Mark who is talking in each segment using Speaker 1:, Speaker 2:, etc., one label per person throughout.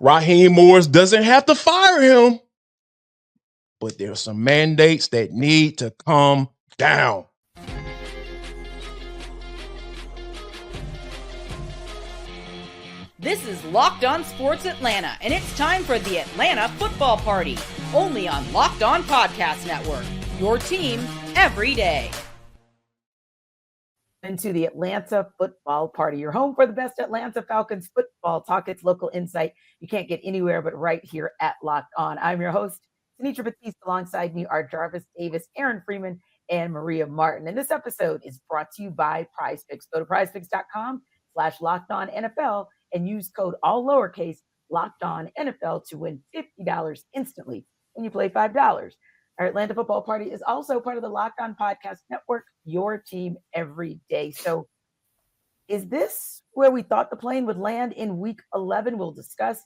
Speaker 1: Raheem Morris doesn't have to fire him, but there's some mandates that need to come down.
Speaker 2: This is Locked On Sports Atlanta, and it's time for the Atlanta Football Party, only on Locked On Podcast Network, your team every day.
Speaker 3: Into the Atlanta Football Party, your home for the best Atlanta Falcons football talk. It's local insight you can't get anywhere but right here at Locked On. I'm your host, Tenitra Batiste. Alongside me are Jarvis Davis, Aaron Freeman, and Maria Martin. And this episode is brought to you by PrizePicks. Go to prizepicks.com/LockedOnNFL and use code all lowercase LockedOnNFL to win $50 instantly when you play $5. Our Atlanta Football Party is also part of the Locked On Podcast Network, your team every day. So is this where we thought the plane would land in week 11? We'll discuss.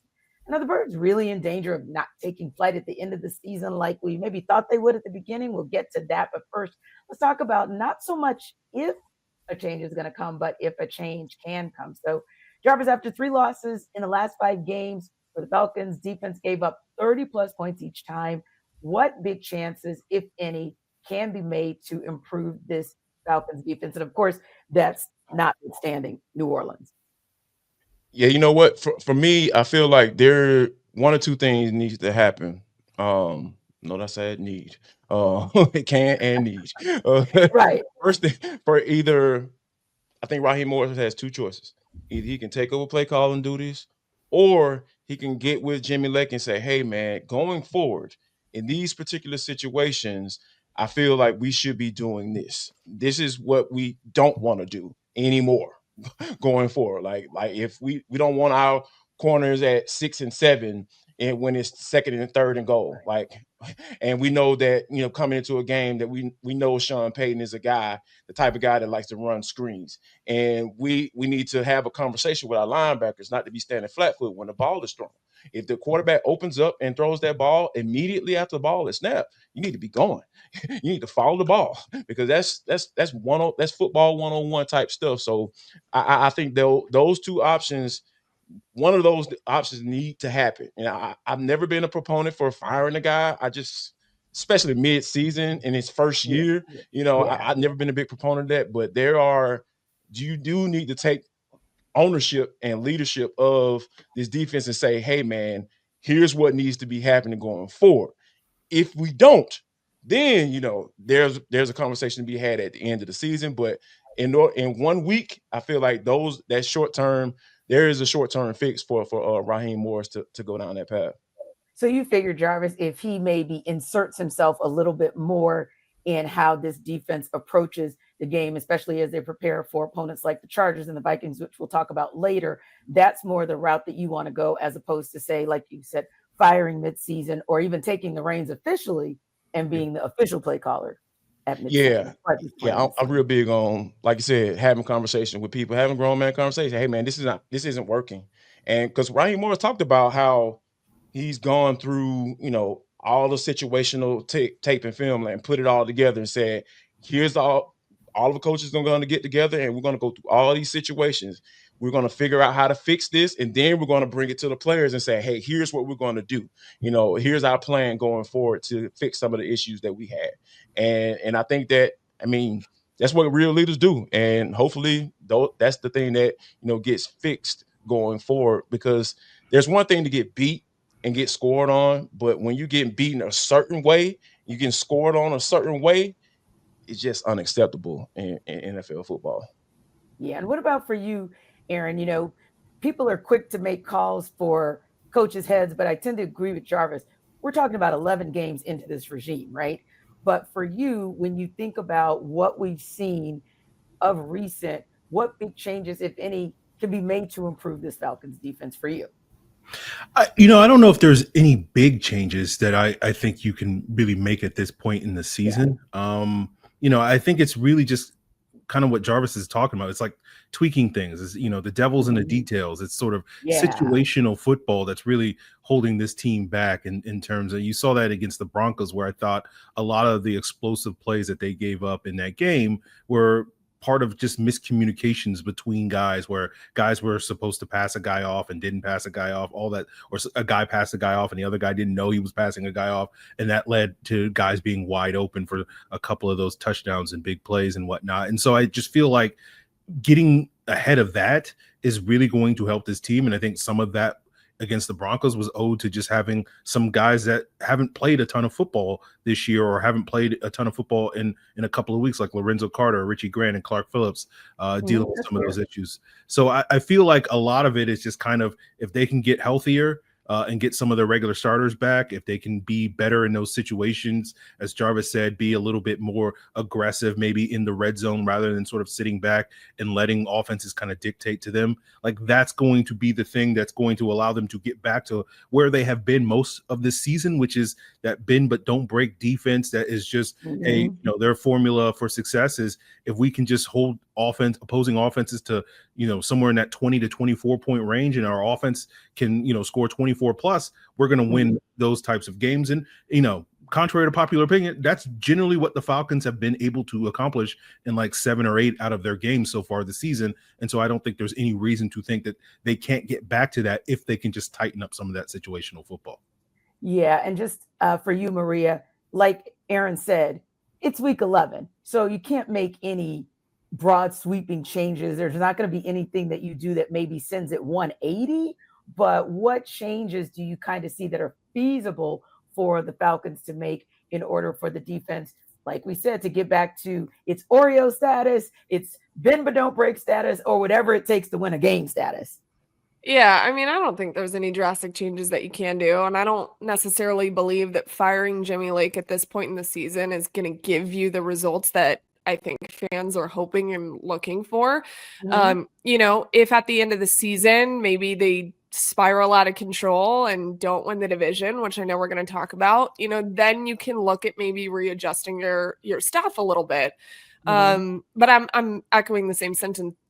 Speaker 3: And are the Birds really in danger of not taking flight at the end of the season like we maybe thought they would at the beginning? We'll get to that. But first, let's talk about not so much if a change is going to come, but if a change can come. So Jarvis, after 3 losses in the last 5 games for the Falcons, defense gave up 30-plus points each time. What big chances, if any, can be made to improve this Falcons defense? And, of course, that's notwithstanding New Orleans.
Speaker 1: Yeah, you know what? For me, I feel like there one or two things needs to happen. Note I said need. It can and need.
Speaker 3: Right.
Speaker 1: First thing, for either, I think Raheem Morris has 2 choices. Either he can take over play calling duties, or he can get with Jimmy Lake and say, hey, man, going forward in these particular situations, I feel like we should be doing this. This is what we don't want to do anymore going forward. Like if we don't want our corners at 6 and 7 and when it's 2nd and 3rd and goal, and we know that, coming into a game that we know Sean Payton is the type of guy that likes to run screens. And we need to have a conversation with our linebackers, not to be standing flat foot when the ball is thrown. If the quarterback opens up and throws that ball immediately after the ball is snapped, you need to be going. You need to follow the ball, because that's football 101 type stuff. So I think those 2 options, one of those options need to happen. And I've never been a proponent for firing a guy. Especially mid-season in his first year, I've never been a big proponent of that. But you do need to take ownership and leadership of this defense and say, hey, man, here's what needs to be happening going forward. If we don't, then, there's a conversation to be had at the end of the season. But in 1 week, I feel like that short term, there is a short-term fix for Raheem Morris to go down that path.
Speaker 3: So you figure, Jarvis, if he maybe inserts himself a little bit more in how this defense approaches the game, especially as they prepare for opponents like the Chargers and the Vikings, which we'll talk about later, that's more the route that you want to go, as opposed to, say, like you said, firing midseason or even taking the reins officially and being the official play caller at midseason.
Speaker 1: Yeah. I'm real big on, like you said, having conversation with people, having grown man conversation. Hey, man, this isn't working. And because Raheem Morris talked about how he's gone through, all the situational tape and film and put it all together and said, here's all the coaches are going to get together and we're going to go through all these situations. We're going to figure out how to fix this, and then we're going to bring it to the players and say, hey, here's what we're going to do. Here's our plan going forward to fix some of the issues that we had. And I think that, that's what real leaders do. And hopefully that's the thing that, gets fixed going forward, because there's one thing to get beat and get scored on, but when you get beaten a certain way, you get scored on a certain way, it's just unacceptable in NFL football.
Speaker 3: Yeah. And what about for you, Aaron? People are quick to make calls for coaches' heads, but I tend to agree with Jarvis. We're talking about 11 games into this regime, right? But for you, when you think about what we've seen of recent, what big changes, if any, can be made to improve this Falcons defense for you?
Speaker 4: I don't know if there's any big changes that I think you can really make at this point in the season. Yeah. I think it's really just kind of what Jarvis is talking about. It's like tweaking things. It's, the devil's in the details. It's sort of situational football that's really holding this team back in terms of, you saw that against the Broncos, where I thought a lot of the explosive plays that they gave up in that game were part of just miscommunications between guys, where guys were supposed to pass a guy off and didn't pass a guy off, all that, or a guy passed a guy off and the other guy didn't know he was passing a guy off, and that led to guys being wide open for a couple of those touchdowns and big plays and whatnot. And so I just feel like getting ahead of that is really going to help this team. And I think some of that against the Broncos was owed to just having some guys that haven't played a ton of football this year, or haven't played a ton of football in a couple of weeks, like Lorenzo Carter, Richie Grant, and Clark Phillips, dealing with some of those issues. So I feel like a lot of it is just kind of, if they can get healthier, and get some of their regular starters back, if they can be better in those situations, as Jarvis said, be a little bit more aggressive, maybe in the red zone, rather than sort of sitting back and letting offenses kind of dictate to them. Like, that's going to be the thing that's going to allow them to get back to where they have been most of this season, which is that bend but don't break defense. That is just their formula for success is, if we can just hold opposing offenses to, somewhere in that 20 to 24 point range, and our offense can, score 24 plus, we're going to win those types of games. And, contrary to popular opinion, that's generally what the Falcons have been able to accomplish in like 7 or 8 out of their games so far this season. And so I don't think there's any reason to think that they can't get back to that if they can just tighten up some of that situational football.
Speaker 3: Yeah. And just for you, Maria, like Aaron said, it's week 11. So you can't make any broad sweeping changes. There's not going to be anything that you do that maybe sends it 180. But what changes do you kind of see that are feasible for the Falcons to make in order for the defense, like we said, to get back to its Oreo status, its bend but don't break status, or whatever it takes to win a game status?
Speaker 5: Yeah, I mean, I don't think there's any drastic changes that you can do. And I don't necessarily believe that firing Jimmy Lake at this point in the season is going to give you the results that I think fans are hoping and looking for. If at the end of the season, maybe they spiral out of control and don't win the division, which I know we're going to talk about, then you can look at maybe readjusting your staff a little bit. But I'm echoing the same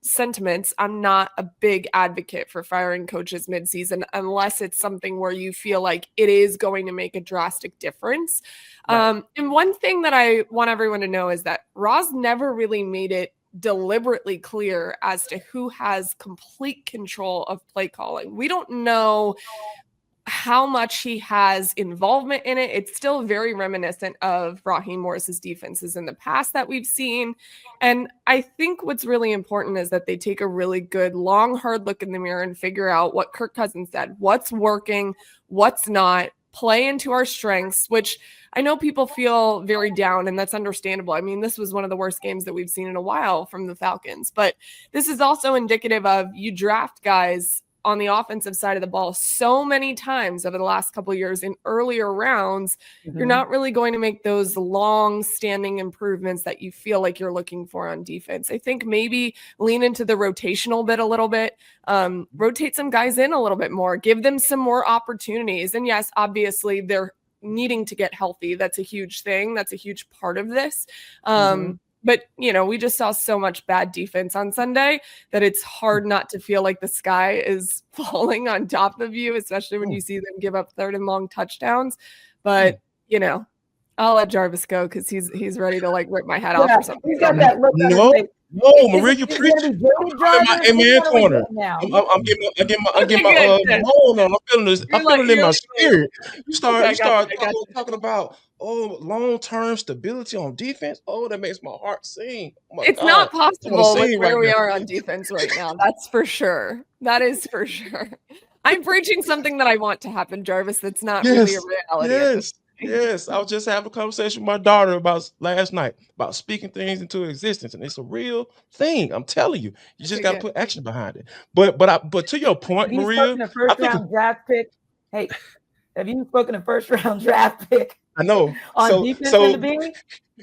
Speaker 5: sentiments. I'm not a big advocate for firing coaches midseason unless it's something where you feel like it is going to make a drastic difference. Right. And one thing that I want everyone to know is that Roz never really made it deliberately clear as to who has complete control of play calling. We don't know how much he has involvement in it. It's still very reminiscent of Raheem Morris's defenses in the past that we've seen. And I think what's really important is that they take a really good, long, hard look in the mirror and figure out what Kirk Cousins said, what's working, what's not, play into our strengths, which I know people feel very down, and that's understandable. I mean, this was one of the worst games that we've seen in a while from the Falcons, but this is also indicative of you draft guys on the offensive side of the ball so many times over the last couple of years in earlier rounds, you're not really going to make those long-standing improvements that you feel like you're looking for on defense. I think maybe lean into the rotational bit a little bit, rotate some guys in a little bit more, give them some more opportunities. And yes, obviously they're needing to get healthy. That's a huge thing. That's a huge part of this. But, we just saw so much bad defense on Sunday that it's hard not to feel like the sky is falling on top of you, especially when you see them give up 3rd and long touchdowns. But, I'll let Jarvis go because he's ready to rip my head off or something.
Speaker 3: He's got that look on his face.
Speaker 1: No, Maria, you preaching. I'm in my corner. I'm getting my hold on. I'm feeling this. I'm feeling it in my spirit. You start talking about long-term stability on defense. Oh, that makes my heart sing. Oh my
Speaker 5: it's
Speaker 1: God.
Speaker 5: Not possible with where we are on defense right now. That's for sure. That is for sure. I'm preaching something that I want to happen, Jarvis. That's not really a reality.
Speaker 1: Yes, I was just having a conversation with my daughter about last night about speaking things into existence, and it's a real thing. I'm telling you, you just got to put action behind it. But to your point, Maria,
Speaker 3: a first-round draft pick. Hey, have you spoken a first-round draft pick?
Speaker 1: I know.
Speaker 3: On defense in the beginning?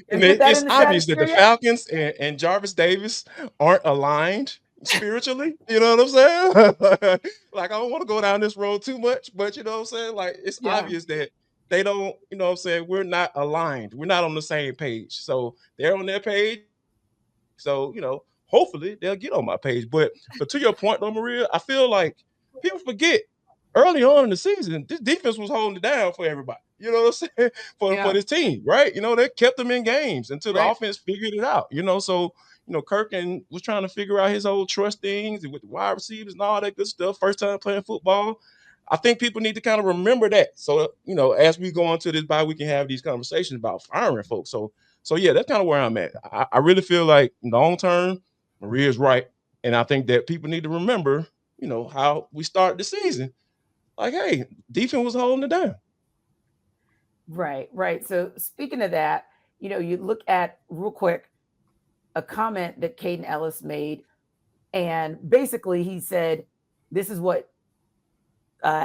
Speaker 1: It's obvious that the Falcons and Jarvis Davis aren't aligned spiritually. You know what I'm saying? I don't want to go down this road too much, but you know what I'm saying? It's obvious that they don't, we're not aligned. We're not on the same page. So they're on their page. So, hopefully they'll get on my page. But to your point though, Maria, I feel like people forget early on in the season, this defense was holding it down for everybody. You know what I'm saying? For this team, right? They kept them in games until the offense figured it out. So, Kirkin was trying to figure out his whole trust things and with the wide receivers and all that good stuff. First time playing football. I think people need to kind of remember that. So, as we go into this bye, we can have these conversations about firing folks. So yeah, that's kind of where I'm at. I really feel like long term, Maria's right. And I think that people need to remember, how we started the season. Like, hey, defense was holding it down.
Speaker 3: Right. So speaking of that, you look at real quick a comment that Caden Ellis made, and basically he said, this is what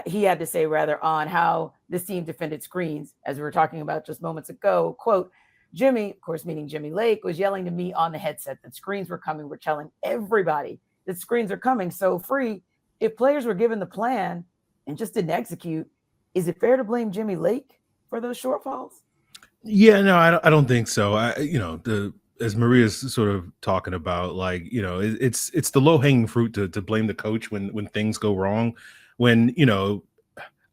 Speaker 3: he had to say rather on how this team defended screens, as we were talking about just moments ago. Quote, Jimmy, of course, meaning Jimmy Lake, was yelling to me on the headset that screens were coming. We're telling everybody that screens are coming. So Free, if players were given the plan and just didn't execute, is it fair to blame Jimmy Lake for those shortfalls?
Speaker 4: Yeah, no, I don't think so. As Maria's sort of talking about, like, it's the low hanging fruit to blame the coach when things go wrong. When,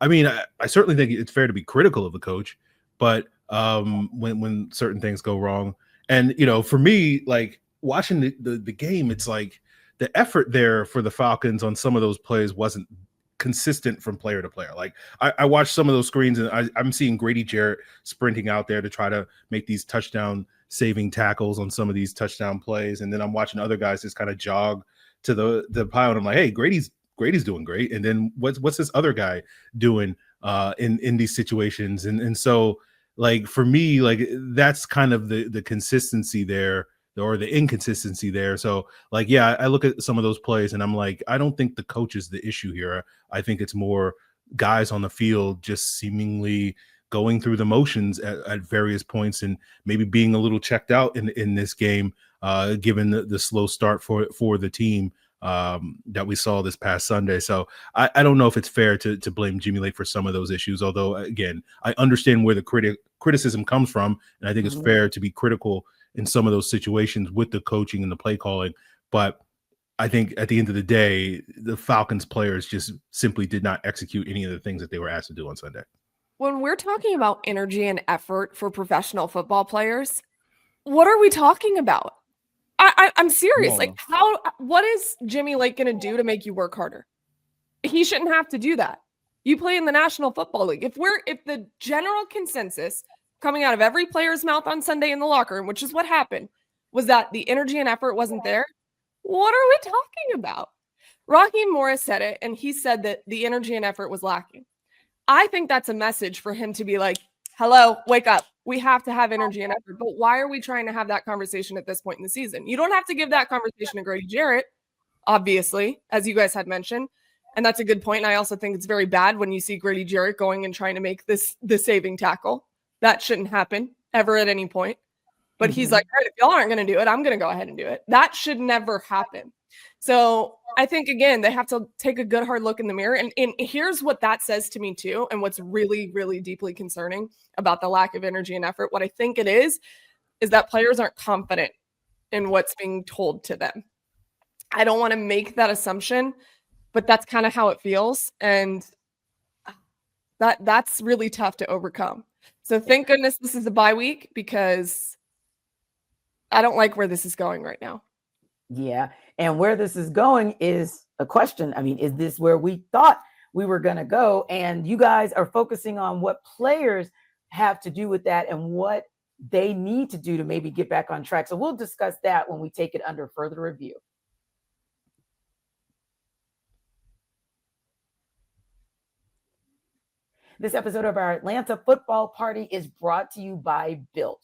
Speaker 4: I certainly think it's fair to be critical of the coach, but when certain things go wrong, and for me, like watching the game, it's like the effort there for the Falcons on some of those plays wasn't consistent from player to player. Like I watched some of those screens and I'm seeing Grady Jarrett sprinting out there to try to make these touchdown saving tackles on some of these touchdown plays. And then I'm watching other guys just kind of jog to the pile. And I'm like, hey, Grady's doing great. And then what's this other guy doing in these situations? And so like, for me, like that's kind of the consistency there, or the inconsistency there. So like, yeah, I look at some of those plays and I'm like, I don't think the coach is the issue here. I think it's more guys on the field just seemingly going through the motions at various points and maybe being a little checked out in this game, given the slow start for the team that we saw this past Sunday. So I don't know if it's fair to blame Jimmy Lake for some of those issues, although again, I understand where the criticism comes from. And I think it's fair to be critical in some of those situations with the coaching and the play calling. But I think at the end of the day, the Falcons players just simply did not execute any of the things that they were asked to do on Sunday.
Speaker 5: When we're talking about energy and effort for professional football players, what are we talking about? I'm serious. Like, what is Jimmy Lake going to do to make you work harder? He shouldn't have to do that. You play in the National Football League. If the general consensus coming out of every player's mouth on Sunday in the locker room, which is what happened, was that the energy and effort wasn't there, what are we talking about? Raheem Morris said it, and he said that the energy and effort was lacking. I think that's a message for him to be like, hello, wake up. We have to have energy and effort. But why are we trying to have that conversation at this point in the season? You don't have to give that conversation to Grady Jarrett, obviously, as you guys had mentioned. And that's a good point. And I also think it's very bad when you see Grady Jarrett going and trying to make the saving tackle. That shouldn't happen ever at any point. But he's like, all right, if y'all aren't going to do it, I'm going to go ahead and do it. That should never happen. So I think, again, they have to take a good hard look in the mirror. And here's what that says to me, too, and what's really, really deeply concerning about the lack of energy and effort. What I think it is that players aren't confident in what's being told to them. I don't want to make that assumption, but that's kind of how it feels. And that's really tough to overcome. So thank goodness this is a bye week, because I don't like where this is going right now.
Speaker 3: Yeah. And where this is going is a question. I mean, is this where we thought we were going to go? And you guys are focusing on what players have to do with that and what they need to do to maybe get back on track. So we'll discuss that when we take it under further review. This episode of our Atlanta Football Party is brought to you by Built.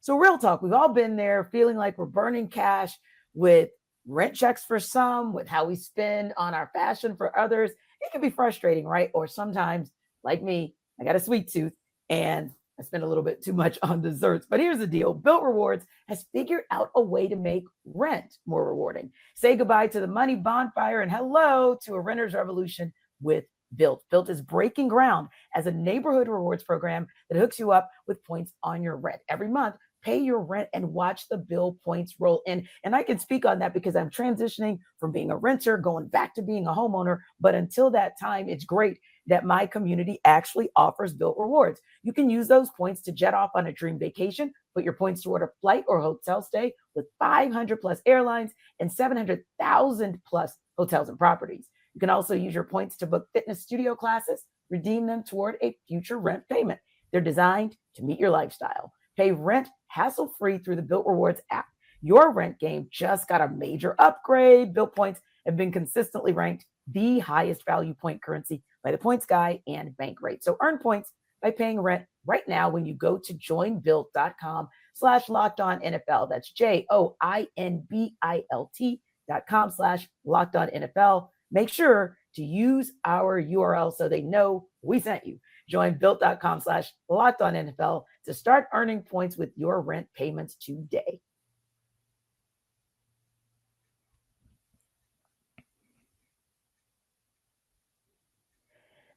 Speaker 3: So real talk, we've all been there feeling like we're burning cash with rent checks for some, with how we spend on our fashion for others. It can be frustrating, right? Or sometimes, like me, I got a sweet tooth and I spend a little bit too much on desserts. But here's the deal. Built Rewards has figured out a way to make rent more rewarding. Say goodbye to the money bonfire and hello to a renter's revolution with Built. Built is breaking ground as a neighborhood rewards program that hooks you up with points on your rent. Every month, pay your rent and watch the bill points roll in. And I can speak on that because I'm transitioning from being a renter, going back to being a homeowner. But until that time, it's great that my community actually offers Built Rewards. You can use those points to jet off on a dream vacation, Put your points toward a flight or hotel stay with 500 plus airlines and 700,000 plus hotels and properties. You can also use your points to book fitness studio classes, redeem them toward a future rent payment. They're designed to meet your lifestyle. Pay rent hassle-free through the Built Rewards app. Your rent game just got a major upgrade. Built points have been consistently ranked the highest value point currency by the Points Guy and Bankrate. So earn points by paying rent right now when you go to joinbuilt.com/LockedOnNFL. That's JOINBILT.com/LockedOnNFL. Make sure to use our URL so they know we sent you. Join built.com/LockedOnNFL to start earning points with your rent payments today.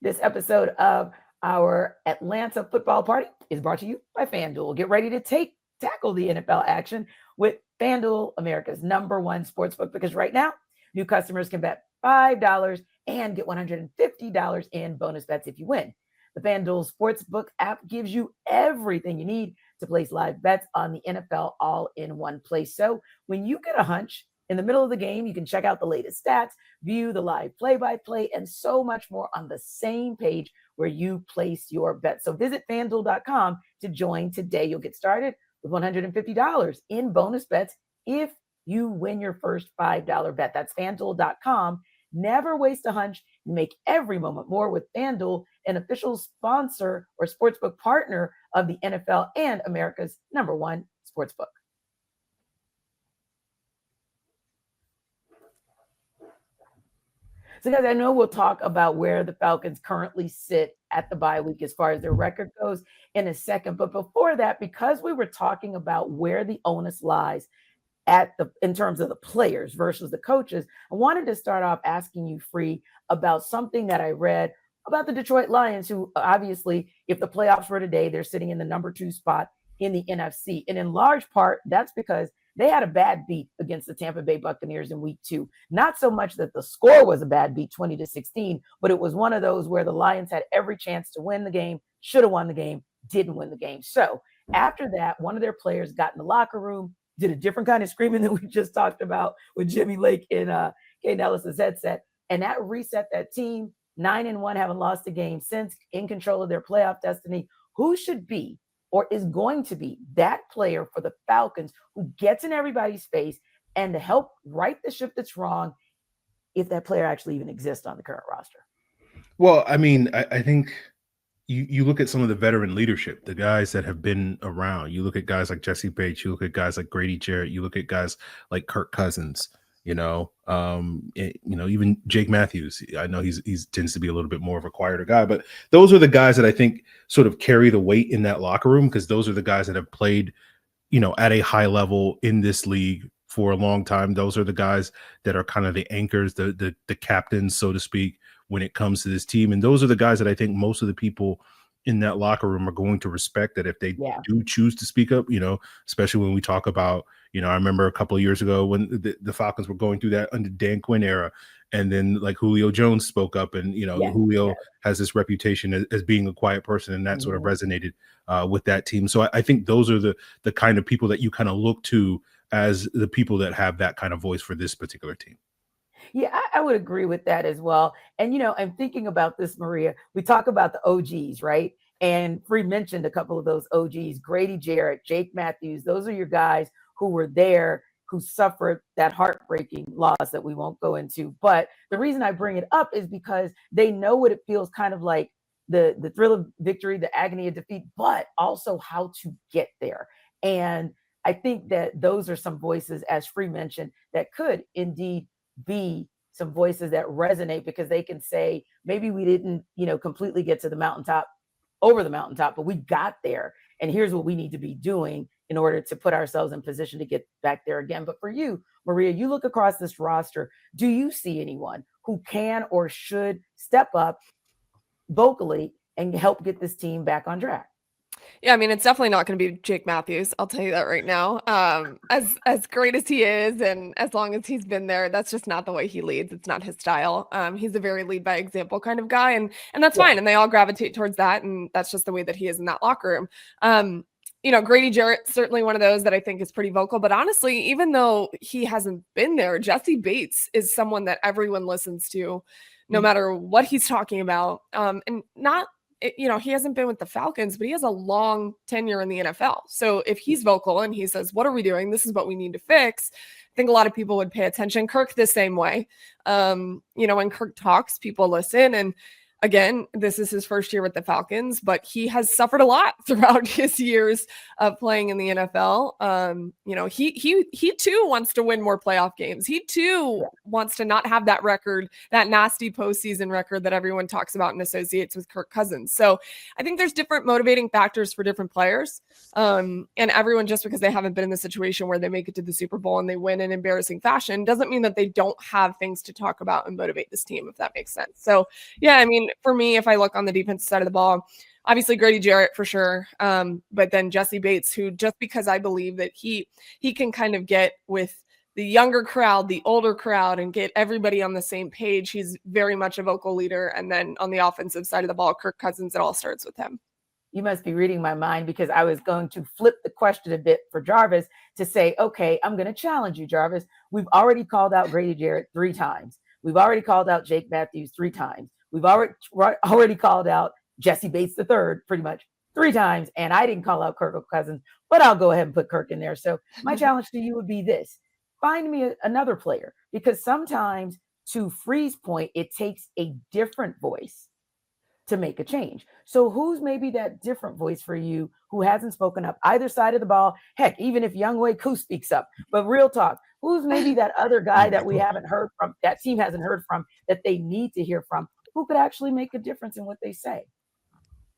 Speaker 3: This episode of our Atlanta Football Party is brought to you by FanDuel. Get ready to tackle the NFL action with FanDuel, America's #1 sportsbook, because right now, new customers can bet $5 and get $150 in bonus bets if you win. The FanDuel Sportsbook app gives you everything you need to place live bets on the NFL all in one place. So when you get a hunch in the middle of the game, you can check out the latest stats, view the live play-by-play, and so much more on the same page where you place your bet. So visit FanDuel.com to join today. You'll get started with $150 in bonus bets if you win your first $5 bet. That's FanDuel.com. Never waste a hunch. Make every moment more with FanDuel, an official sponsor or sportsbook partner of the NFL and America's #1 sportsbook. So guys, I know we'll talk about where the Falcons currently sit at the bye week as far as their record goes in a second. But before that, because we were talking about where the onus lies in terms of the players versus the coaches, I wanted to start off asking you, Free, about something that I read about the Detroit Lions, who obviously, if the playoffs were today, they're sitting in the #2 spot in the NFC. And in large part, that's because they had a bad beat against the Tampa Bay Buccaneers in week 2. Not so much that the score was a bad beat, 20-16, but it was one of those where the Lions had every chance to win the game, should have won the game, didn't win the game. So after that, one of their players got in the locker room, did a different kind of screaming than we just talked about with Jimmy Lake in Kate Ellis's headset. And that reset that team, 9-1, haven't lost a game since, in control of their playoff destiny. Who should be or is going to be that player for the Falcons who gets in everybody's face and to help right the ship that's wrong, if that player actually even exists on the current roster?
Speaker 4: Well, I mean, I think you look at some of the veteran leadership, the guys that have been around. You look at guys like Jesse Bates, you look at guys like Grady Jarrett, you look at guys like Kirk Cousins, even Jake Matthews. I know he's tends to be a little bit more of a quieter guy, but those are the guys that I think sort of carry the weight in that locker room, because those are the guys that have played, at a high level in this league for a long time. Those are the guys that are kind of the anchors, the captains, so to speak, when it comes to this team. And those are the guys that I think most of the people in that locker room are going to respect, that if they do choose to speak up, especially when we talk about, I remember a couple of years ago when the Falcons were going through that under Dan Quinn era, and then like Julio Jones spoke up, and, Julio has this reputation as being a quiet person, and that sort of resonated with that team. So I think those are the kind of people that you kind of look to as the people that have that kind of voice for this particular team.
Speaker 3: Yeah, I would agree with that as well. And, I'm thinking about this, Maria. We talk about the OGs, right? And Free mentioned a couple of those OGs, Grady Jarrett, Jake Matthews. Those are your guys who were there, who suffered that heartbreaking loss that we won't go into. But the reason I bring it up is because they know what it feels kind of like, the thrill of victory, the agony of defeat, but also how to get there. And I think that those are some voices, as Free mentioned, that could indeed be some voices that resonate, because they can say, maybe we didn't, completely get to the mountaintop, over the mountaintop, but we got there. And here's what we need to be doing in order to put ourselves in position to get back there again. But for you, Maria, you look across this roster, do you see anyone who can or should step up vocally and help get this team back on track?
Speaker 5: Yeah, I mean, it's definitely not going to be Jake Matthews. I'll tell you that right now. As great as he is, and as long as he's been there, that's just not the way he leads. It's not his style. He's a very lead by example kind of guy, and that's fine. And they all gravitate towards that, and that's just the way that he is in that locker room. Grady Jarrett, certainly one of those that I think is pretty vocal. But honestly, even though he hasn't been there, Jesse Bates is someone that everyone listens to, no matter what he's talking about. And not, he hasn't been with the Falcons, but he has a long tenure in the NFL. So if he's vocal and he says, what are we doing? This is what we need to fix. I think a lot of people would pay attention. Kirk the same way. When Kirk talks, people listen. And again, this is his first year with the Falcons, but he has suffered a lot throughout his years of playing in the NFL. He too wants to win more playoff games. He too wants to not have that record, that nasty postseason record that everyone talks about and associates with Kirk Cousins. So I think there's different motivating factors for different players. And everyone, just because they haven't been in the situation where they make it to the Super Bowl and they win in embarrassing fashion, doesn't mean that they don't have things to talk about and motivate this team, if that makes sense. So yeah, I mean, for me, if I look on the defensive side of the ball, obviously Grady Jarrett for sure. But then Jesse Bates, who, just because I believe that he can kind of get with the younger crowd, the older crowd, and get everybody on the same page. He's very much a vocal leader. And then on the offensive side of the ball, Kirk Cousins, it all starts with him.
Speaker 3: You must be reading my mind, because I was going to flip the question a bit for Jarvis to say, okay, I'm going to challenge you, Jarvis. We've already called out Grady Jarrett 3 times. We've already called out Jake Matthews 3 times. We've already called out Jesse Bates III pretty much 3 times. And I didn't call out Kirk Cousins, but I'll go ahead and put Kirk in there. So my challenge to you would be this: find me another player, because sometimes, to Free's point, it takes a different voice to make a change. So who's maybe that different voice for you who hasn't spoken up either side of the ball? Heck, even if Younghoe Koo speaks up. But real talk, who's maybe that other guy that we haven't heard from, that team hasn't heard from, that they need to hear from, who could actually make a difference in what they say?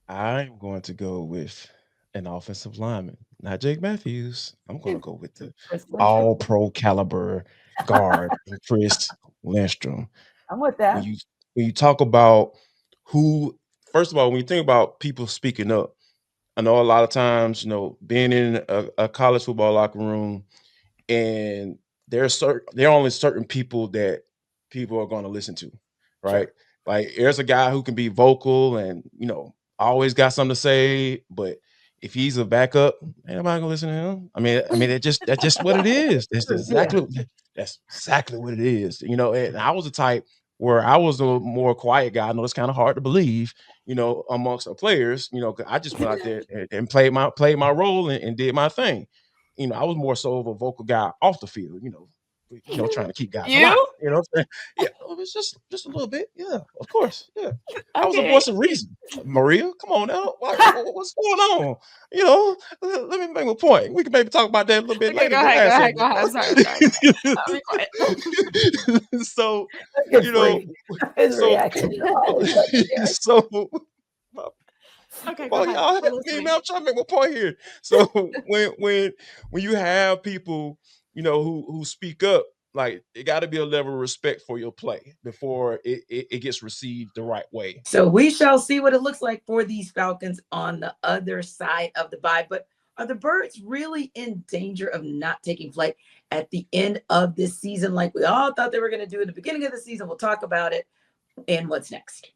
Speaker 1: I'm going to go with an offensive lineman, not Jake Matthews. I'm going to go with the all-pro caliber guard, Chris Lindstrom.
Speaker 3: I'm with that.
Speaker 1: When you talk about who, first of all, when you think about people speaking up, I know a lot of times, being in a college football locker room, and there are only certain people that people are going to listen to, right? Sure. Like, there's a guy who can be vocal and always got something to say, but if he's a backup, ain't nobody gonna listen to him. I mean, that's just what it is. That's exactly what it is. And I was the type where I was a more quiet guy. I know it's kind of hard to believe, amongst the players, 'cause I just went out there and played my role and did my thing. I was more so of a vocal guy off the field, trying to keep guys alive. You know what I'm saying? Yeah, it's just a little bit. Yeah, of course. Yeah. Okay. I was a voice of reason. Maria, come on now. What's going on? Let me make a point. We can maybe talk about that a little bit later.
Speaker 5: Go ahead. Sorry.
Speaker 1: So,
Speaker 5: okay,
Speaker 1: well, y'all help me, man. I'm trying to make my point here. So when you have people, who speak up, like, it got to be a level of respect for your play before it gets received the right way.
Speaker 3: So we shall see what it looks like for these Falcons on the other side of the bye. But are the Birds really in danger of not taking flight at the end of this season, like we all thought they were going to do at the beginning of the season? We'll talk about it and what's next.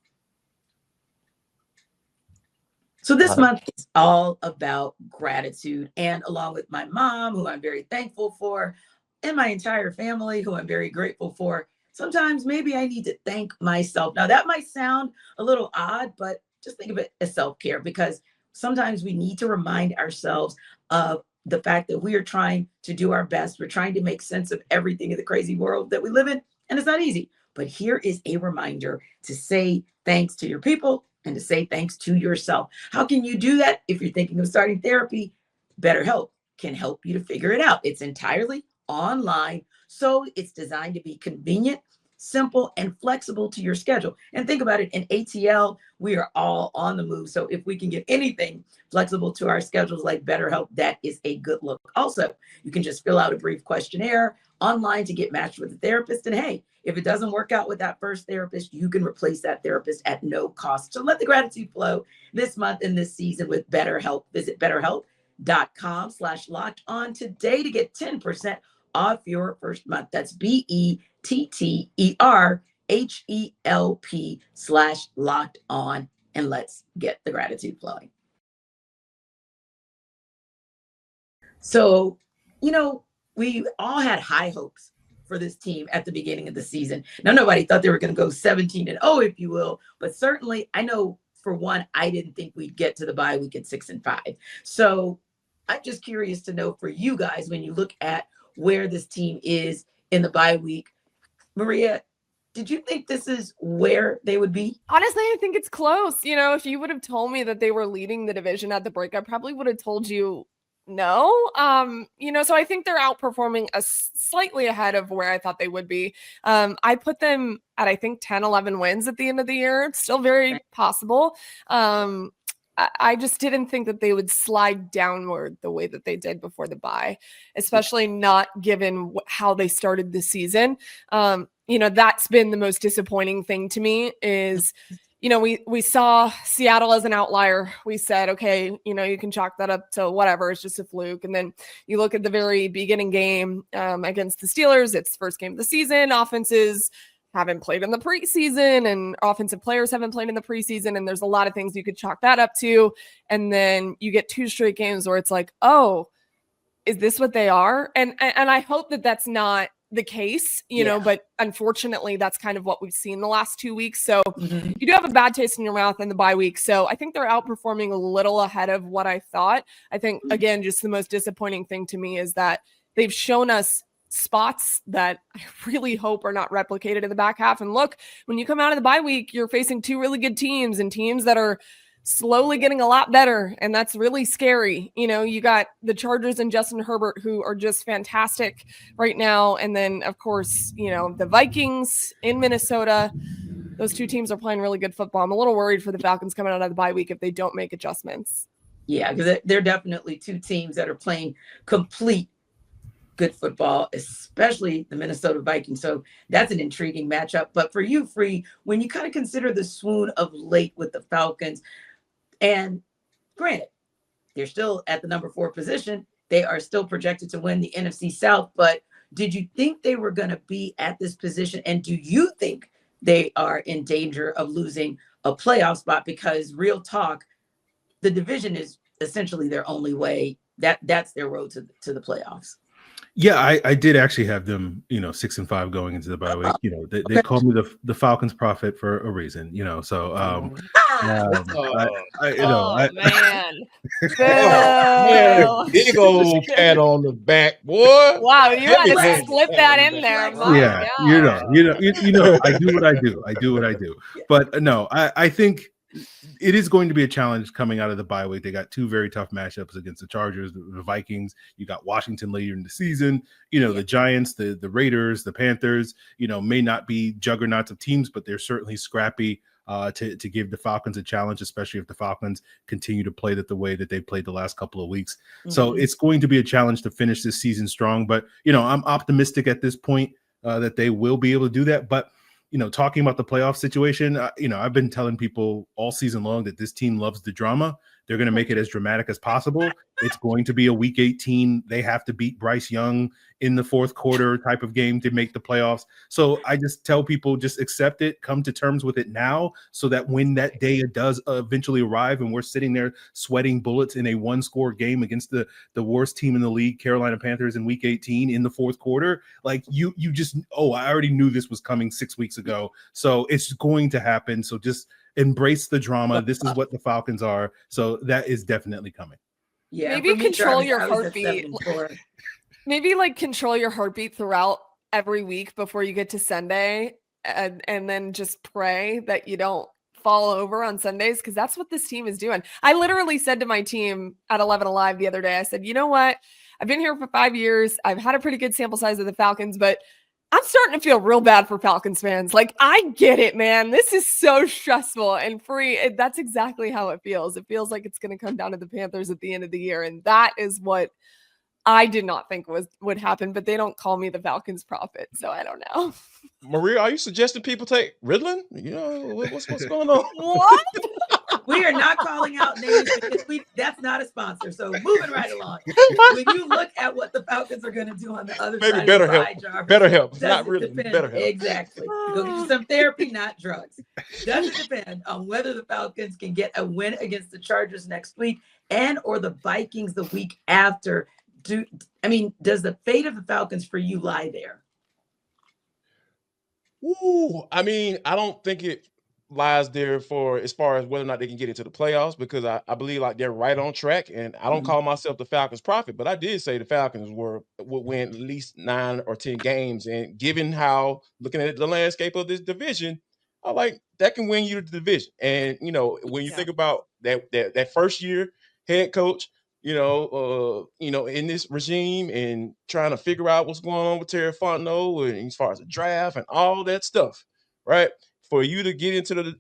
Speaker 3: So this month is all about gratitude. And along with my mom, who I'm very thankful for, and my entire family, who I'm very grateful for, sometimes maybe I need to thank myself. Now, that might sound a little odd, but just think of it as self-care, because sometimes we need to remind ourselves of the fact that we are trying to do our best. We're trying to make sense of everything in the crazy world that we live in, and it's not easy. But here is a reminder to say thanks to your people and to say thanks to yourself. How can you do that? If you're thinking of starting therapy, BetterHelp can help you to figure it out. It's entirely online, so it's designed to be convenient, simple, and flexible to your schedule. And think about it, in ATL, we are all on the move. So if we can get anything flexible to our schedules like BetterHelp, that is a good look. Also, you can just fill out a brief questionnaire online to get matched with a therapist. And hey, if it doesn't work out with that first therapist, you can replace that therapist at no cost. So let the gratitude flow this month and this season with BetterHelp. Visit BetterHelp.com/locked-on today to get 10% off your first month. That's BetterHelp/locked-on. And let's get the gratitude flowing. So, we all had high hopes for this team at the beginning of the season. Now, nobody thought they were going to go 17-0, if you will, but certainly I know for one, I didn't think we'd get to the bye week at 6-5. So I'm just curious to know for you guys, when you look at where this team is in the bye week, Maria, did you think this is where they would be?
Speaker 5: Honestly, I think it's close. If you would have told me that they were leading the division at the break, I probably would have told you no. So I think they're outperforming us slightly ahead of where I thought they would be. I put them at, I think, 10, 11 wins at the end of the year. It's still very possible. I just didn't think that they would slide downward the way that they did before the bye, especially not given how they started the season. That's been the most disappointing thing to me is, we saw Seattle as an outlier. We said, okay, you can chalk that up to whatever. It's just a fluke. And then you look at the very beginning game against the Steelers. It's first game of the season. Offenses haven't played in the preseason and offensive players haven't played in the preseason. And there's a lot of things you could chalk that up to. And then you get 2 straight games where it's like, oh, is this what they are? And I hope that that's not the case, but unfortunately that's kind of what we've seen the last 2 weeks. So you do have a bad taste in your mouth in the bye week. So I think they're outperforming a little ahead of what I thought. I think, again, just the most disappointing thing to me is that they've shown us spots that I really hope are not replicated in the back half. And look, when you come out of the bye week, you're facing 2 really good teams and teams that are slowly getting a lot better. And that's really scary. You got the Chargers and Justin Herbert, who are just fantastic right now. And then, of course, the Vikings in Minnesota. Those 2 teams are playing really good football. I'm a little worried for the Falcons coming out of the bye week if they don't make adjustments.
Speaker 3: Yeah, because they're definitely 2 teams that are playing complete good football, especially the Minnesota Vikings. So that's an intriguing matchup. But for you, Free, when you kind of consider the swoon of late with the Falcons, and granted, they're still at the number 4 position. They are still projected to win the NFC South. But did you think they were going to be at this position? And do you think they are in danger of losing a playoff spot? Because real talk, the division is essentially their only way. That's their road to the playoffs.
Speaker 4: Yeah, I did actually have them, 6-5 going into the bye week. They called me the Falcons prophet for a reason, so
Speaker 1: man, big old pat on the back, boy.
Speaker 5: Wow, you had to slip that in there.
Speaker 4: Yeah, I do what I do. I do what I do. But no, I think it is going to be a challenge coming out of the bye week. They got 2 very tough matchups against the Chargers, the Vikings. You got Washington later in the season. The Giants, the Raiders, the Panthers, may not be juggernauts of teams, but they're certainly scrappy to give the Falcons a challenge, especially if the Falcons continue to play the way that they played the last couple of weeks. So it's going to be a challenge to finish this season strong. But, I'm optimistic at this point that they will be able to do that. But talking about the playoff situation, I've been telling people all season long that this team loves the drama. They're going to make it as dramatic as possible. It's going to be a week 18. They have to beat Bryce Young in the 4th quarter type of game to make the playoffs. So I just tell people, just accept it, come to terms with it now, so that when that day does eventually arrive and we're sitting there sweating bullets in a 1-score game against the worst team in the league, Carolina Panthers, in week 18 in the 4th quarter, like you just, I already knew this was coming 6 weeks ago. So it's going to happen. So just embrace the drama. This is what the Falcons are. So that is definitely coming.
Speaker 3: Yeah.
Speaker 5: Maybe control your heartbeat. Maybe control your heartbeat throughout every week before you get to Sunday, and then just pray that you don't fall over on Sundays, because that's what this team is doing. I literally said to my team at 11 Alive the other day, I said, you know what? I've been here for 5 years. I've had a pretty good sample size of the Falcons, but I'm starting to feel real bad for Falcons fans. I get it, man. This is so stressful and Free. That's exactly how it feels. It feels like it's going to come down to the Panthers at the end of the year. And that is what I did not think would happen, but they don't call me the Falcons prophet, so I don't know.
Speaker 1: Maria, are you suggesting people take Ritalin? What's going on?
Speaker 5: What?
Speaker 3: We are not calling out names because that's not a sponsor. So moving right along. When you look at what the Falcons are going to do on the other side,
Speaker 1: better
Speaker 3: of the
Speaker 1: help.
Speaker 3: Jarvis,
Speaker 1: Better help. Not really. Better help.
Speaker 3: Exactly. Go get you some therapy, not drugs. Does it depend on whether the Falcons can get a win against the Chargers next week and or the Vikings the week after? does the fate of the Falcons for you lie there?
Speaker 1: Ooh, I mean, I don't think it lies there for as far as whether or not they can get into the playoffs, because I believe like they're right on track. And I don't
Speaker 3: Mhm.
Speaker 1: call myself the Falcons prophet, but I did say the Falcons would win at least 9 or 10 games. And given how looking at the landscape of this division, I like that can win you the division. And when you
Speaker 5: Yeah.
Speaker 1: think about that first year head coach, in this regime and trying to figure out what's going on with Terry Fontenot and as far as the draft and all that stuff, right? For you to get into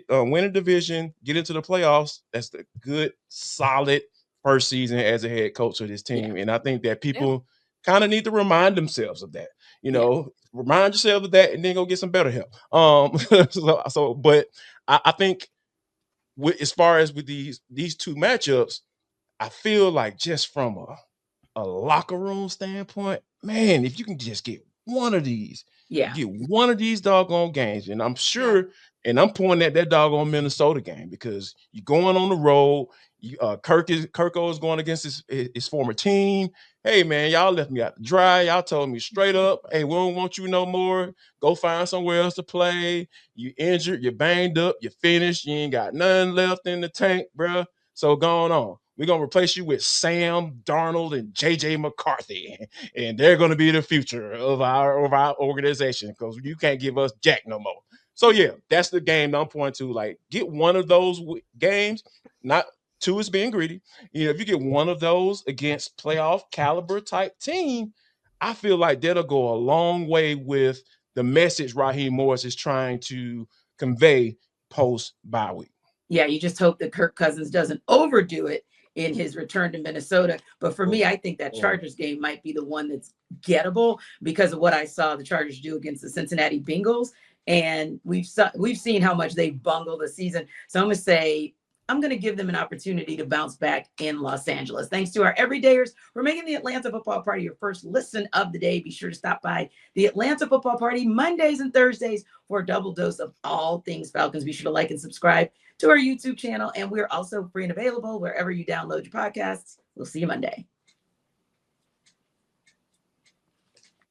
Speaker 1: win a division, get into the playoffs, that's the good, solid first season as a head coach of this team. And I think that people kind of need to remind themselves of that. Remind yourself of that and then go get some better help. But I think as far as with these two matchups, I feel like just from a locker room standpoint, man, if you can just get one of these,
Speaker 3: Yeah.
Speaker 1: get one of these doggone games, and I'm sure, and I'm pointing at that doggone Minnesota game because you're going on the road. Kirko is going against his former team. Hey man, y'all left me out to dry. Y'all told me straight up, hey, we don't want you no more. Go find somewhere else to play. You injured, you're banged up, you're finished, you ain't got nothing left in the tank, bruh. So going on. We're going to replace you with Sam Darnold and JJ McCarthy. And they're going to be the future of our organization because you can't give us jack no more. So, yeah, that's the game that I'm pointing to. Like, get one of those games, not two is being greedy. If you get one of those against playoff caliber type team, I feel like that'll go a long way with the message Raheem Morris is trying to convey post bye week.
Speaker 3: Yeah, you just hope that Kirk Cousins doesn't overdo it in his return to Minnesota. But for me, I think that Chargers game might be the one that's gettable because of what I saw the Chargers do against the Cincinnati Bengals. And we've seen how much they bungle the season. So I'm going to give them an opportunity to bounce back in Los Angeles. Thanks to our everydayers for making the Atlanta Football Party your first listen of the day. Be sure to stop by the Atlanta Football Party Mondays and Thursdays for a double dose of all things Falcons. Be sure to like and subscribe to our YouTube channel. And we're also free and available wherever you download your podcasts. We'll see you Monday.